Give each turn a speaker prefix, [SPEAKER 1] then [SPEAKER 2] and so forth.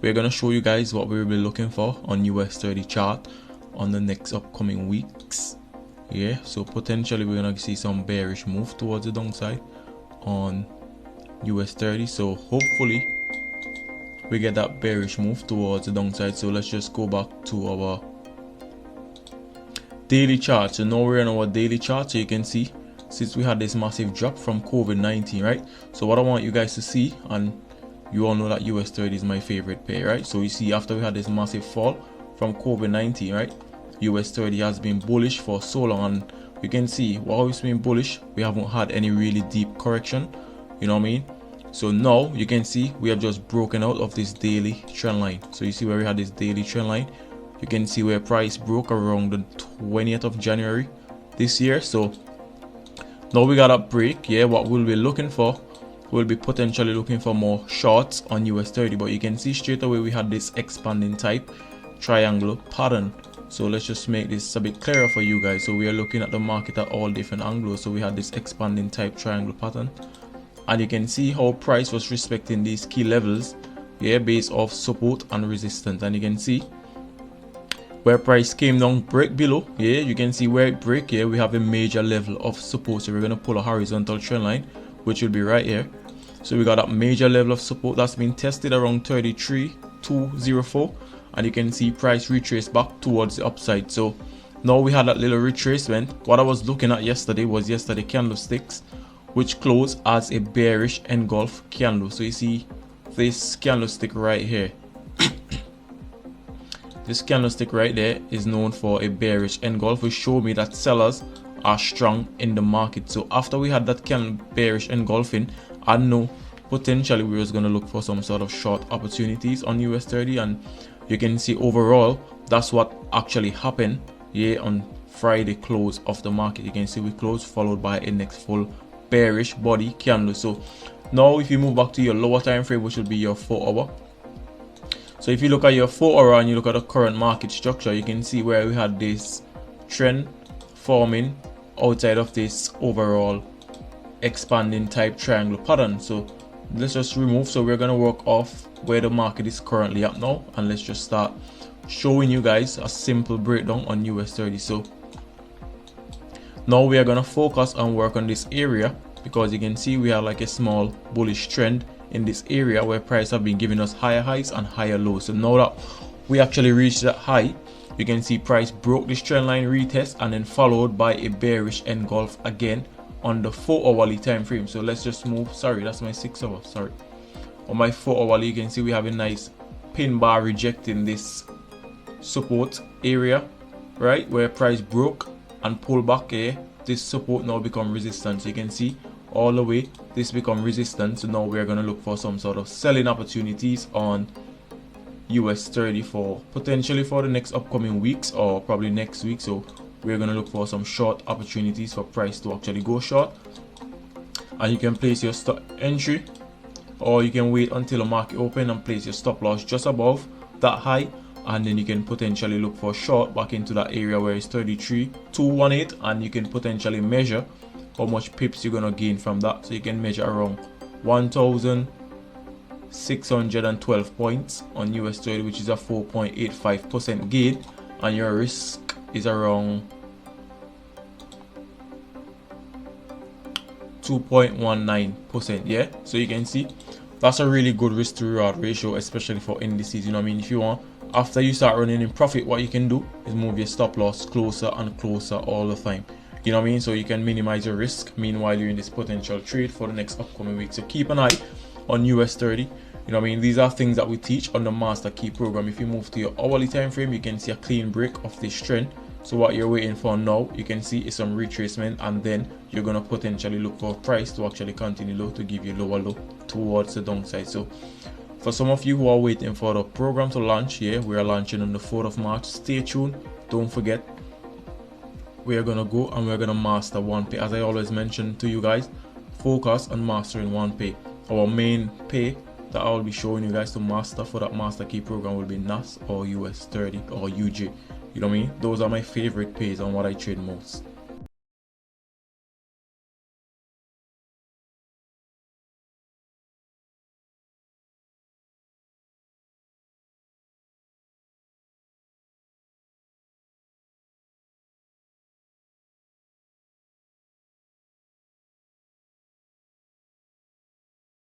[SPEAKER 1] we're gonna show you guys what we'll be looking for on US30 chart on the next upcoming weeks. Yeah, so potentially we're gonna see some bearish move towards the downside on US30. So hopefully we get that bearish move towards the downside. So let's just go back to our daily chart. So now we're on our daily chart. So you can see, since we had this massive drop from COVID-19, right? So what I want you guys to see, and you all know that US30 is my favorite pair, right? So you see, after we had this massive fall from COVID-19, right, US30 has been bullish for so long, and you can see while it's been bullish, we haven't had any really deep correction, you know what I mean? So now you can see we have just broken out of this daily trend line. So you see where we had this daily trend line, you can see where price broke around the 20th of January this year. So now we got a break. Yeah, what we'll be looking for, we'll be potentially looking for more shorts on US30, but you can see straight away we had this expanding type triangle pattern. So let's just make this a bit clearer for you guys. So we are looking at the market at all different angles. So we had this expanding type triangle pattern, and you can see how price was respecting these key levels, yeah, based off support and resistance. And you can see where price came down, break below, yeah, you can see where it break, yeah, we have a major level of support. So we're going to pull a horizontal trend line, which will be right here. So we got that major level of support that's been tested around 33,204, and you can see price retrace back towards the upside. So now we had that little retracement. What I was looking at yesterday was yesterday candlesticks, which closed as a bearish engulf candle. So you see this candlestick right here, this candlestick right there is known for a bearish engulf, which showed me that sellers are strong in the market. So after we had that bearish engulfing, I know potentially we was going to look for some sort of short opportunities on US30, and you can see overall that's what actually happened, yeah, on Friday close of the market. You can see we closed followed by a next full bearish body candle. So now if you move back to your lower time frame, which will be your 4-hour. So if you look at your 4-hour and you look at the current market structure, you can see where we had this trend forming outside of this overall expanding type triangle pattern. So let's just remove. So we're going to work off where the market is currently at now, and let's just start showing you guys a simple breakdown on US30. So now we are going to focus and work on this area, because you can see we have like a small bullish trend in this area where price have been giving us higher highs and higher lows. So now that we actually reached that high, you can see price broke this trend line retest and then followed by a bearish engulf again on the 4-hourly time frame. So let's just move. Sorry, that's my 6-hour. Sorry, on my 4-hourly, you can see we have a nice pin bar rejecting this support area, right, where price broke and pulled back here. This support now become resistance. So you can see all the way this become resistance. So now we're going to look for some sort of selling opportunities on US30 for potentially for the next upcoming weeks, or probably next week. So we're going to look for some short opportunities for price to actually go short, and you can place your entry, or you can wait until the market open and place your stop loss just above that high, and then you can potentially look for short back into that area where it's 33,218, and you can potentially measure how much pips you're gonna gain from that. So you can measure around 1,612 points on US30, which is a 4.85% gain, and your risk is around 2.19%. yeah, so you can see that's a really good risk to reward ratio, especially for indices. You know what I mean? If you want, after you start running in profit, what you can do is move your stop loss closer and closer all the time. You know what I mean? So you can minimize your risk meanwhile you're in this potential trade for the next upcoming week. So keep an eye on US30. You know what I mean? These are things that we teach on the Master Key program. If you move to your hourly time frame, you can see a clean break of this trend. So what you're waiting for now, you can see is some retracement, and then you're gonna potentially look for price to actually continue low to give you lower low towards the downside. So for some of you who are waiting for the program to launch, here we are launching on the 4th of March. Stay tuned. Don't forget, we are gonna go and we're gonna master one pay. As I always mention to you guys, focus on mastering one pay. Our main pay that I will be showing you guys to master for that Master Key program will be NAS or US30 or UJ. You know what I mean? Those are my favorite pays and what I trade most.